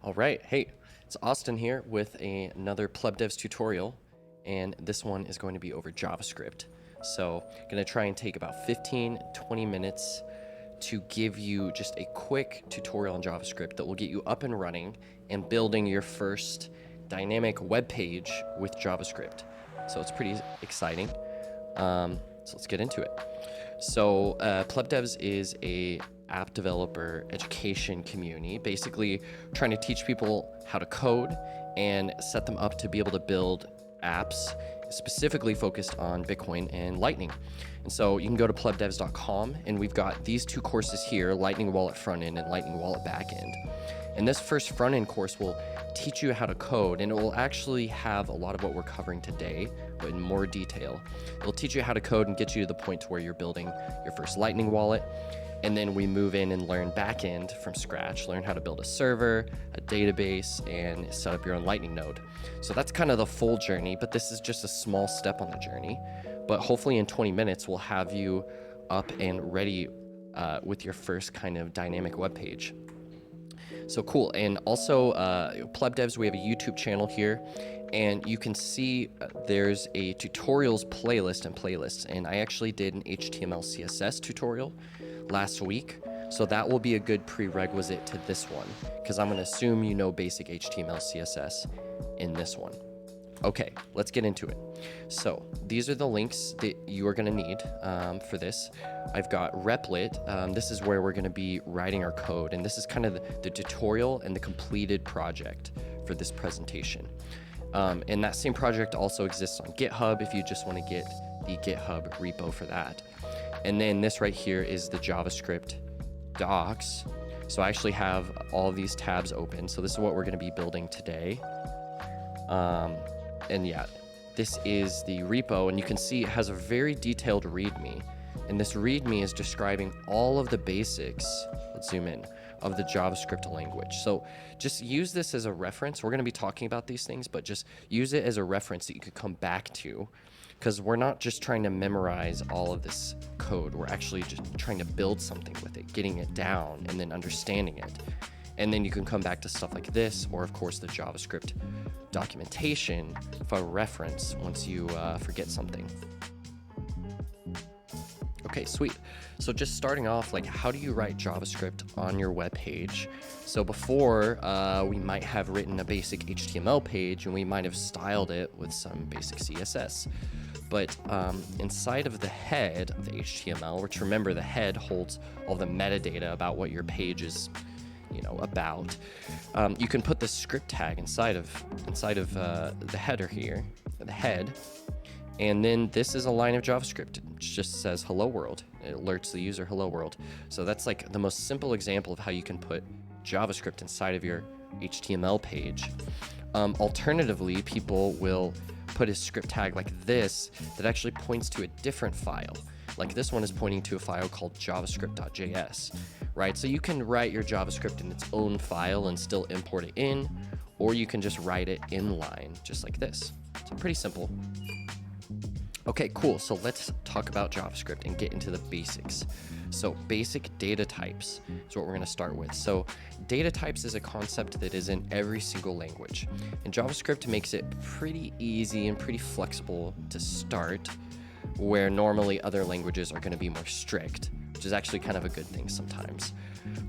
All right, hey, it's Austin here with another Plebdevs tutorial, and this one is going to be over JavaScript. So I'm going to try and take about 15-20 minutes to give you just a quick tutorial on JavaScript that will get you up and running and building your first dynamic web page with JavaScript. So it's pretty exciting. So let's get into it. So Plebdevs is a app developer education community, basically trying to teach people how to code and set them up to be able to build apps specifically focused on Bitcoin and Lightning. And so you can go to plebdevs.com, and we've got these two courses here, Lightning Wallet Frontend and Lightning Wallet Backend. And this first front-end course will teach you how to code, and it will actually have a lot of what we're covering today, but in more detail. It'll teach you how to code and get you to the point to where you're building your first Lightning wallet. And then we move in and learn backend from scratch, learn how to build a server, a database, and set up your own Lightning node. So that's kind of the full journey, but this is just a small step on the journey. But hopefully in 20 minutes, we'll have you up and ready with your first kind of dynamic web page. So cool. And also, Plebdevs, we have a YouTube channel here, and you can see there's a tutorials playlist and playlists. And I actually did an HTML CSS tutorial last week. So that will be a good prerequisite to this one, because I'm going to assume you know basic HTML CSS in this one. Okay, let's get into it. So these are the links that you are going to need for this. I've got Replit. This is where we're going to be writing our code, and this is kind of the tutorial and the completed project for this presentation. And that same project also exists on GitHub if you just want to get the GitHub repo for that. And then this right here is the JavaScript docs. So I actually have all of these tabs open. So this is what we're going to be building today. And yeah, this is the repo, and you can see it has a very detailed README. And this README is describing all of the basics, let's zoom in, of the JavaScript language. So just use this as a reference. We're going to be talking about these things, but just use it as a reference that you could come back to, because we're not just trying to memorize all of this code. We're actually just trying to build something with it, getting it down, and then understanding it. And then you can come back to stuff like this, or of course the JavaScript documentation for reference once you forget something. Okay, sweet. So just starting off, like, how do you write JavaScript on your web page? So before, we might have written a basic HTML page, and we might have styled it with some basic CSS. But inside of the head of the HTML, which, remember, the head holds all the metadata about what your page is about. You can put the script tag inside of the header here, the head, and then this is a line of JavaScript. It just says hello world. It alerts the user hello world. So that's like the most simple example of how you can put JavaScript inside of your HTML page. Alternatively, people will put a script tag like this that actually points to a different file. Like this one is pointing to a file called javascript.js, right? So you can write your JavaScript in its own file and still import it in, or you can just write it inline, just like this. So pretty simple. Okay, cool. So let's talk about JavaScript and get into the basics. So basic data types is what we're going to start with. So data types is a concept that is in every single language, and JavaScript makes it pretty easy and pretty flexible to start, where normally other languages are going to be more strict, which is actually kind of a good thing sometimes.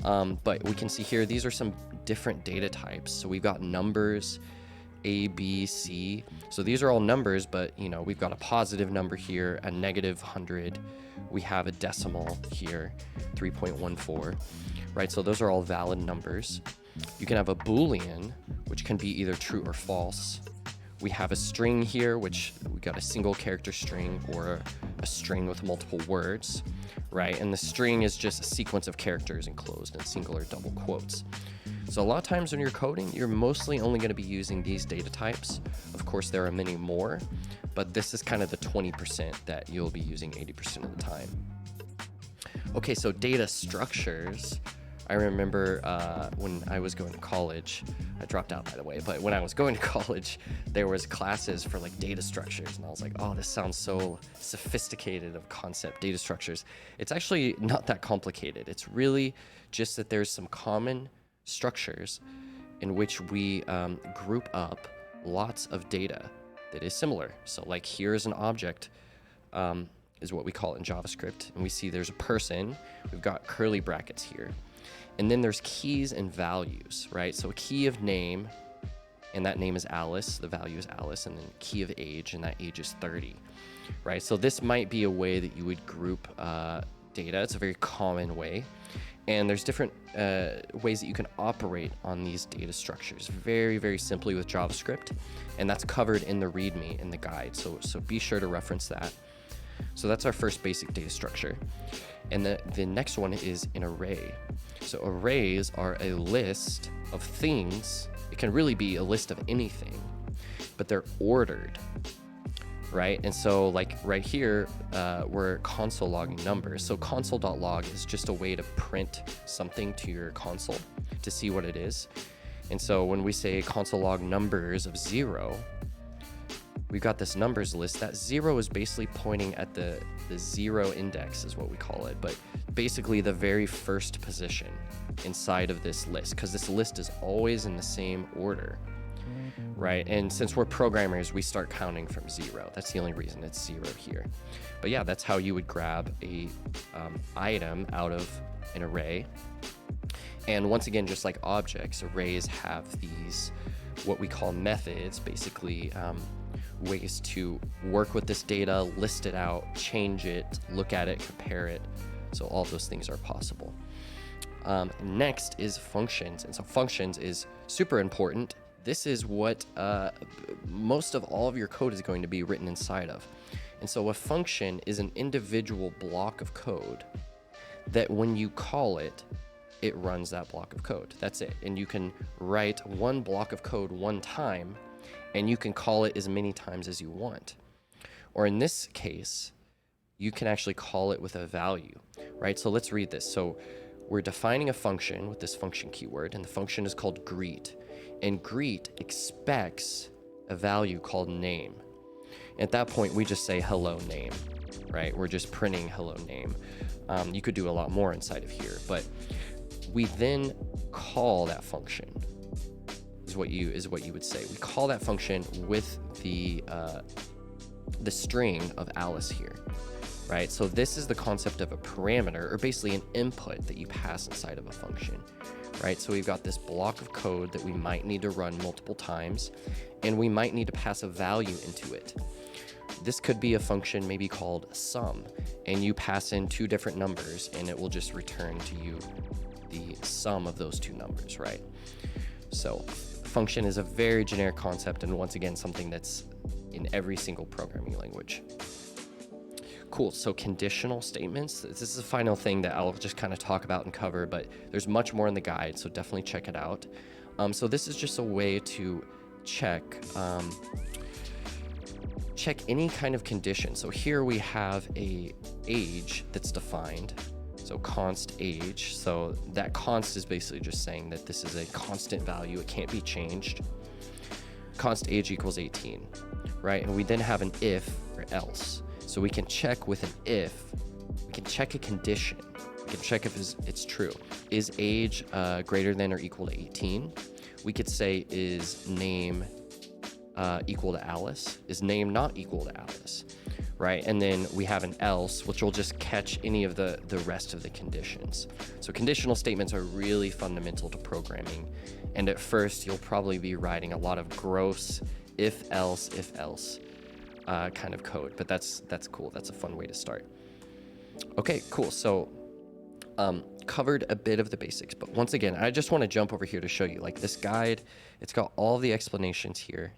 But we can see here, these are some different data types. So we've got numbers, A, B, C. So these are all numbers, but we've got a positive number here, a negative 100. We have a decimal here, 3.14, right? So those are all valid numbers. You can have a Boolean, which can be either true or false. We have a string here, which we got a single character string or a string with multiple words, right? And the string is just a sequence of characters enclosed in single or double quotes. So a lot of times when you're coding, you're mostly only going to be using these data types. Of course, there are many more, but this is kind of the 20% that you'll be using 80% of the time. Okay, so data structures. I remember when I was going to college, I dropped out, by the way, but when I was going to college, there was classes for like data structures, and I was like, oh, this sounds so sophisticated of concept, data structures. It's actually not that complicated. It's really just that there's some common structures in which we group up lots of data that is similar. So like here's an object, is what we call it in JavaScript. And we see there's a person, we've got curly brackets here. And then there's keys and values, right? So a key of name, and that name is Alice, the value is Alice, and then key of age, and that age is 30, right? So this might be a way that you would group data. It's a very common way. And there's different ways that you can operate on these data structures very, very simply with JavaScript. And that's covered in the README in the guide. So be sure to reference that. So that's our first basic data structure. And the next one is an array. So arrays are a list of things. It can really be a list of anything, but they're ordered, right? And so like right here, we're console logging numbers. So console.log is just a way to print something to your console to see what it is. And so when we say console log numbers of 0, we've got this numbers list. That 0 is basically pointing at the 0 index is what we call it, but basically the very first position inside of this list, because this list is always in the same order, right? And since we're programmers, we start counting from 0. That's the only reason it's 0 here. But yeah, that's how you would grab a item out of an array. And once again, just like objects, arrays have these what we call methods, basically ways to work with this data, list it out, change it, look at it, compare it. So all those things are possible. Next is functions. And so functions is super important. This is what most of all of your code is going to be written inside of. And so a function is an individual block of code that when you call it, it runs that block of code. That's it. And you can write one block of code one time, and you can call it as many times as you want. Or in this case, you can actually call it with a value, right? So let's read this. So we're defining a function with this function keyword, and the function is called greet. And greet expects a value called name. At that point, we just say hello name, right? We're just printing hello name. You could do a lot more inside of here, but we then call that function is what you would say. We call that function with the string of Alice here, right? So this is the concept of a parameter, or basically an input that you pass inside of a function, right? So we've got this block of code that we might need to run multiple times, and we might need to pass a value into it. This could be a function maybe called sum, and you pass in two different numbers, and it will just return to you the sum of those two numbers, right? So function is a very generic concept, and once again, something that's in every single programming language. Cool, so conditional statements. This is the final thing that I'll just kind of talk about and cover, but there's much more in the guide, so definitely check it out. So this is just a way to check any kind of condition. So here we have a age that's defined. So const age. So that const is basically just saying that this is a constant value. It can't be changed. Const age equals 18, right? And we then have an if or else. So we can check with an if. We can check a condition. We can check if it's true. Is age greater than or equal to 18? We could say is name equal to Alice? Is name not equal to Alice? Right? And then we have an else, which will just catch any of the rest of the conditions. So conditional statements are really fundamental to programming. And at first, you'll probably be writing a lot of gross if else kind of code. But that's cool. That's a fun way to start. Okay, cool. So covered a bit of the basics. But once again, I just want to jump over here to show you, like, this guide, it's got all the explanations here.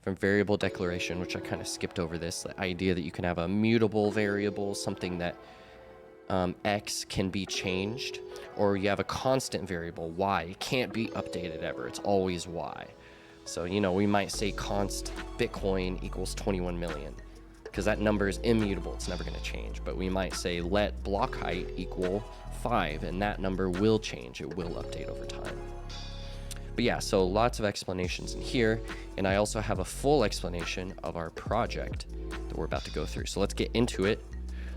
From variable declaration, which I kind of skipped over this, the idea that you can have a mutable variable, something that x can be changed, or you have a constant variable, y. It can't be updated ever. It's always y. So, you know, we might say const Bitcoin equals 21 million, because that number is immutable. It's never going to change. But we might say let block height equal 5, and that number will change. It will update over time. But yeah, so lots of explanations in here, and I also have a full explanation of our project that we're about to go through. So let's get into it.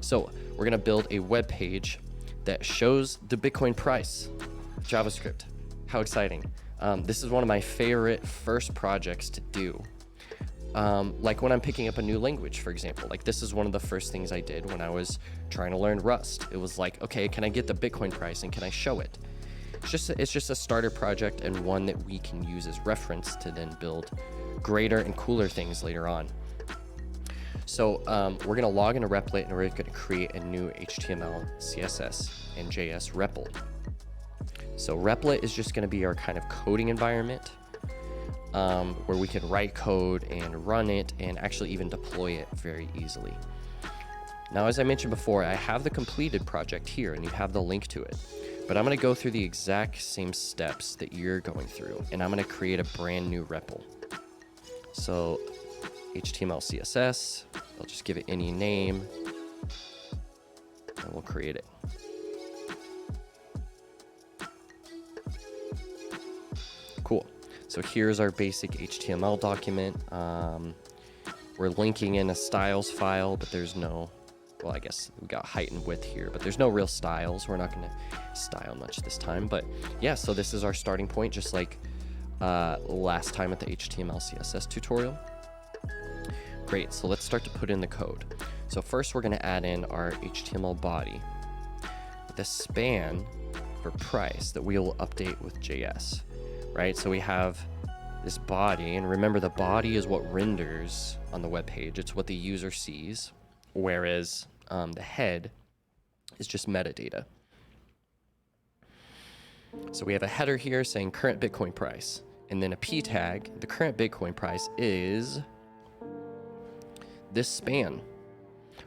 So we're gonna build a web page that shows the Bitcoin price, JavaScript. How exciting. This is one of my favorite first projects to do. Like when I'm picking up a new language, for example. Like this is one of the first things I did when I was trying to learn Rust. It was like, okay, can I get the Bitcoin price and can I show it? It's just a starter project and one that we can use as reference to then build greater and cooler things later on. So we're going to log into Replit and we're going to create a new HTML, CSS, and JS REPL. So Replit is just going to be our kind of coding environment where we can write code and run it and actually even deploy it very easily. Now, as I mentioned before, I have the completed project here and you have the link to it. But I'm going to go through the exact same steps that you're going through, and I'm going to create a brand new REPL. So HTML, CSS, I'll just give it any name, and we'll create it. Cool. So here's our basic HTML document. We're linking in a styles file, but there's no, well, I guess we got height and width here, but there's no real styles. We're not going to style much this time, but yeah, so this is our starting point, just like last time at the HTML CSS tutorial. Great, so let's start to put in the code. So first we're going to add in our HTML body with a span for price that we will update with JS, right? So we have this body, and remember the body is what renders on the web page. It's what the user sees, whereas the head is just metadata. So we have a header here saying current Bitcoin price, and then a p tag. The current Bitcoin price is this span,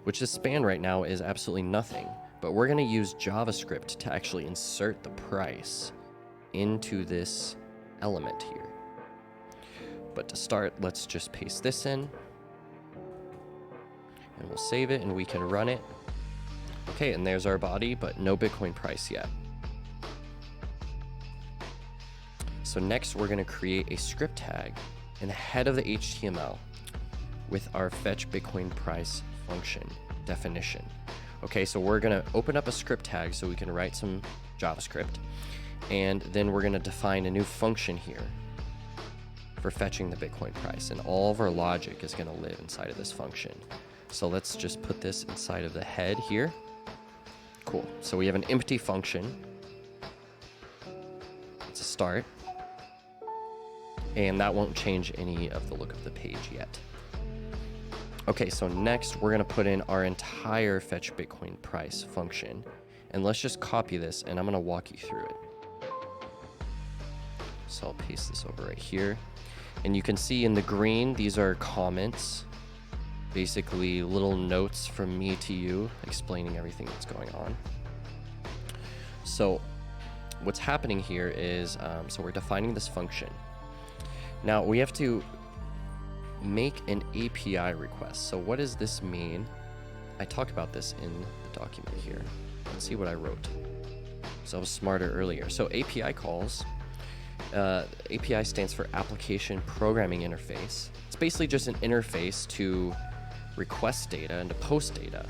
which this span right now is absolutely nothing, but we're going to use JavaScript to actually insert the price into this element here. But to start, let's just paste this in, and we'll save it and we can run it. Okay, and there's our body, but no Bitcoin price yet. So next we're going to create a script tag in the head of the HTML with our fetch Bitcoin price function definition. Okay, so we're going to open up a script tag so we can write some JavaScript, and then we're going to define a new function here for fetching the Bitcoin price, and all of our logic is going to live inside of this function. So let's just put this inside of the head here. Cool. So we have an empty function. It's a start. And that won't change any of the look of the page yet. Okay, so next we're going to put in our entire fetch Bitcoin price function. And let's just copy this, and I'm going to walk you through it. So I'll paste this over right here. And you can see in the green, these are comments, basically little notes from me to you explaining everything that's going on. So what's happening here is, so we're defining this function. Now we have to make an API request. So what does this mean? I talk about this in the document here. Let's see what I wrote. So I was smarter earlier. So API calls, API stands for Application Programming Interface. It's basically just an interface to request data and to post data.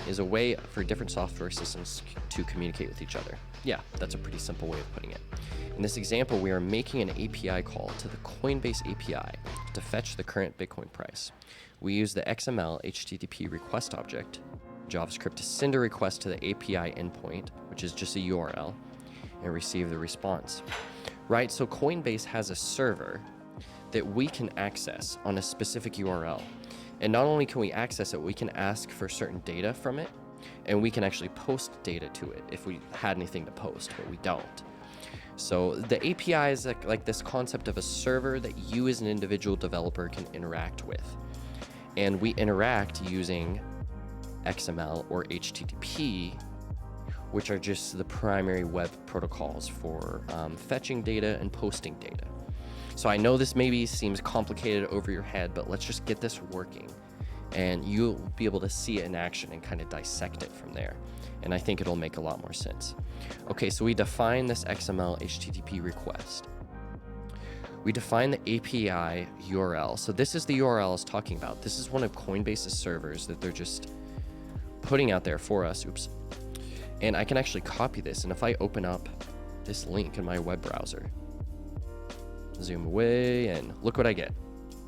Is a way for different software systems to communicate with each other. Yeah, that's a pretty simple way of putting it. In this example, we are making an API call to the Coinbase API to fetch the current Bitcoin price. We use the XML HTTP request object, JavaScript, to send a request to the API endpoint, which is just a URL, and receive the response. Right, so Coinbase has a server that we can access on a specific URL. And not only can we access it, we can ask for certain data from it, and we can actually post data to it if we had anything to post, but we don't. So the API is like this concept of a server that you as an individual developer can interact with. And we interact using XML or HTTP, which are just the primary web protocols for fetching data and posting data. So I know this maybe seems complicated over your head, but let's just get this working, and you'll be able to see it in action and kind of dissect it from there. And I think it'll make a lot more sense. Okay, so we define this XML HTTP request. We define the API URL. So this is the URL I was talking about. This is one of Coinbase's servers that they're just putting out there for us. Oops. And I can actually copy this. And if I open up this link in my web browser. Zoom away and look what I get.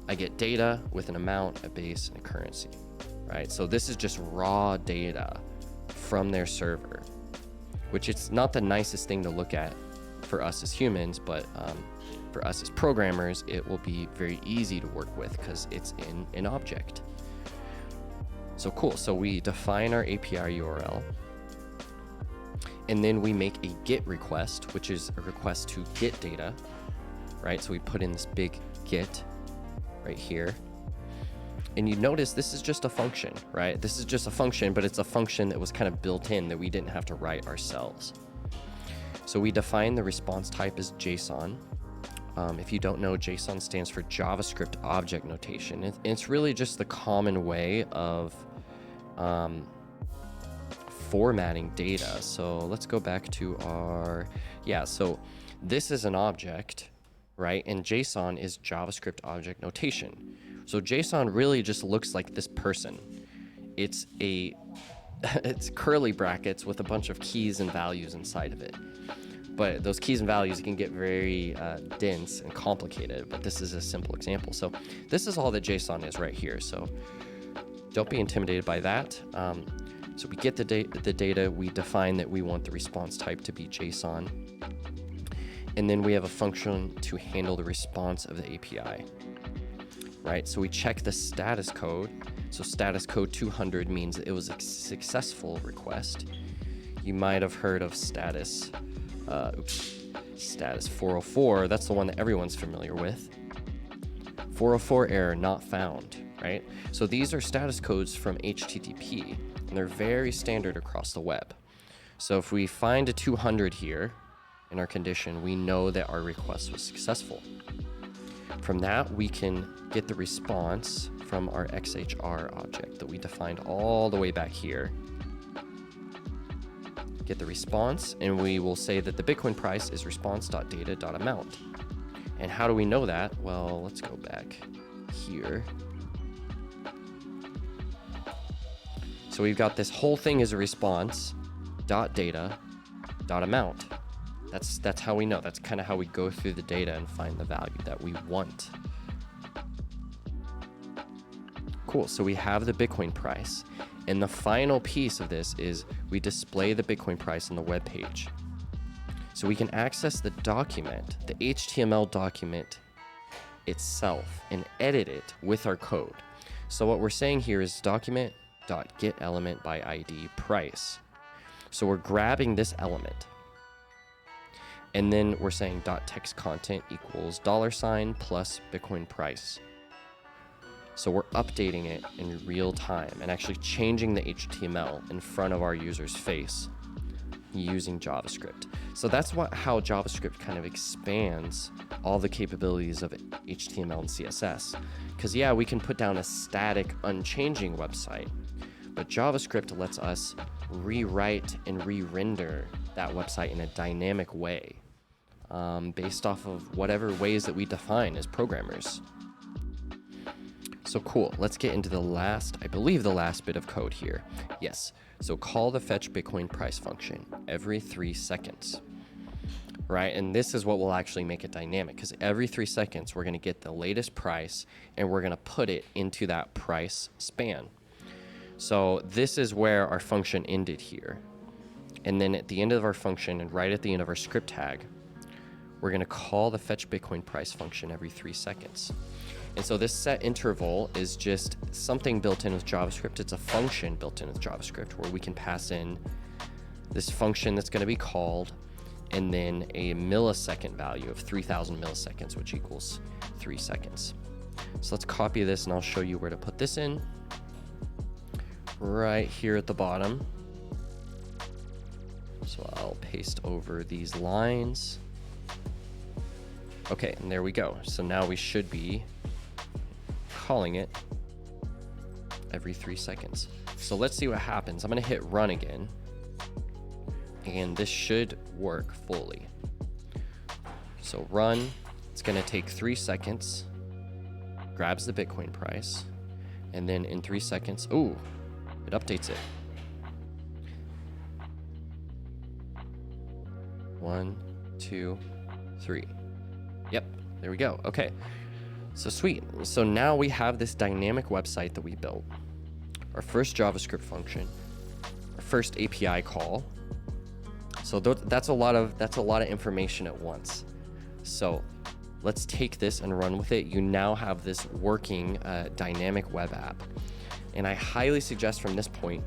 I get data with an amount, a base, and a currency, right? So this is just raw data from their server, which it's not the nicest thing to look at for us as humans, but for us as programmers, it will be very easy to work with because it's in an object. So cool, so we define our API URL, and then we make a GET request, which is a request to get data, right? So we put in this big GET right here. And you notice this is just a function, right? This is just a function, but it's a function that was kind of built in that we didn't have to write ourselves. So we define the response type as JSON. If you don't know, JSON stands for JavaScript Object Notation. It's really just the common way of formatting data. So let's go back to our, so this is an object, right? And JSON is JavaScript Object Notation. So JSON really just looks like this person. It's curly brackets with a bunch of keys and values inside of it. But those keys and values can get very dense and complicated, but this is a simple example. So this is all that JSON is right here. So don't be intimidated by that. So we get the data, we define that we want the response type to be JSON. And then we have a function to handle the response of the API, right? So we check the status code. So status code 200 means it was a successful request. You might have heard of status 404. That's the one that everyone's familiar with. 404 error not found, right? So these are status codes from HTTP, and they're very standard across the web. So if we find a 200 here in our condition, we know that our request was successful. From that, we can get the response from our XHR object that we defined all the way back here. Get the response, and we will say that the Bitcoin price is response.data.amount. And how do we know that? Well, let's go back here. So we've got this whole thing as a response.data.amount. That's how we know. That's kind of how we go through the data and find the value that we want. Cool, so we have the Bitcoin price. And the final piece of this is we display the Bitcoin price on the web page. So we can access the document, the HTML document itself, and edit it with our code. So what we're saying here is document.getElementById price. So we're grabbing this element, and then we're saying .textContent equals $ plus Bitcoin price. So we're updating it in real time and actually changing the HTML in front of our user's face using JavaScript. So that's how JavaScript kind of expands all the capabilities of HTML and CSS. Because yeah, we can put down a static, unchanging website, but JavaScript lets us rewrite and re-render that website in a dynamic way, based off of whatever ways that we define as programmers. So cool, let's get into the last bit of code here. Yes, so call the fetch Bitcoin price function every 3 seconds, right? And this is what will actually make it dynamic, because every 3 seconds, we're gonna get the latest price and we're gonna put it into that price span. So this is where our function ended here. And then at the end of our function and right at the end of our script tag, we're gonna call the fetch Bitcoin price function every 3 seconds. And so this set interval is just something built in with JavaScript. It's a function built in with JavaScript where we can pass in this function that's going to be called and then a millisecond value of 3000 milliseconds, which equals 3 seconds. So let's copy this and I'll show you where to put this in. Right here at the bottom. So I'll paste over these lines. Okay, and there we go. So now we should be calling it every 3 seconds. So let's see what happens. I'm gonna hit run again, and this should work fully. So run, it's gonna take 3 seconds, grabs the Bitcoin price, and then in 3 seconds, ooh, it updates it. 1, 2, 3. Yep, there we go. Okay, so sweet. So now we have this dynamic website that we built, our first JavaScript function, our first API call. So that's a lot of information at once. So let's take this and run with it. You now have this working dynamic web app. And I highly suggest from this point,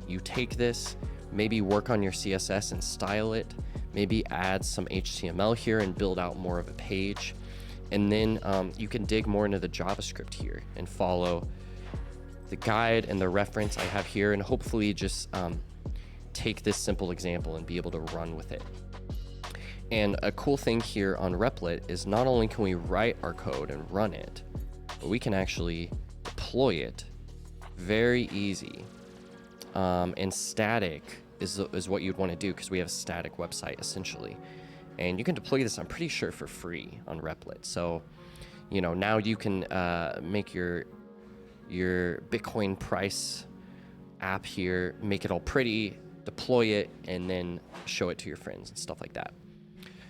you take this, maybe work on your CSS and style it, maybe add some HTML here and build out more of a page. And then you can dig more into the JavaScript here and follow the guide and the reference I have here, and hopefully just take this simple example and be able to run with it. And a cool thing here on Replit is not only can we write our code and run it, but we can actually deploy it very easy. And static is what you'd want to do, because we have a static website essentially. And you can deploy this, I'm pretty sure, for free on Replit. So, you know, now you can make your Bitcoin price app here, make it all pretty, deploy it, and then show it to your friends and stuff like that.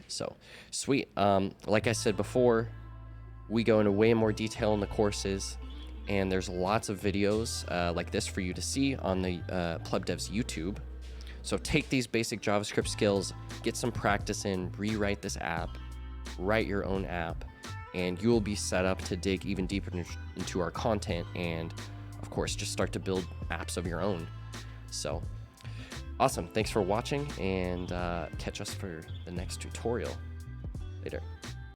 So sweet. Like I said before, we go into way more detail in the courses, and there's lots of videos like this for you to see on the Plebdevs YouTube. So take these basic JavaScript skills, get some practice in, rewrite this app, write your own app, and you will be set up to dig even deeper into our content, and of course just start to build apps of your own. So awesome. Thanks for watching, and catch us for the next tutorial. Later.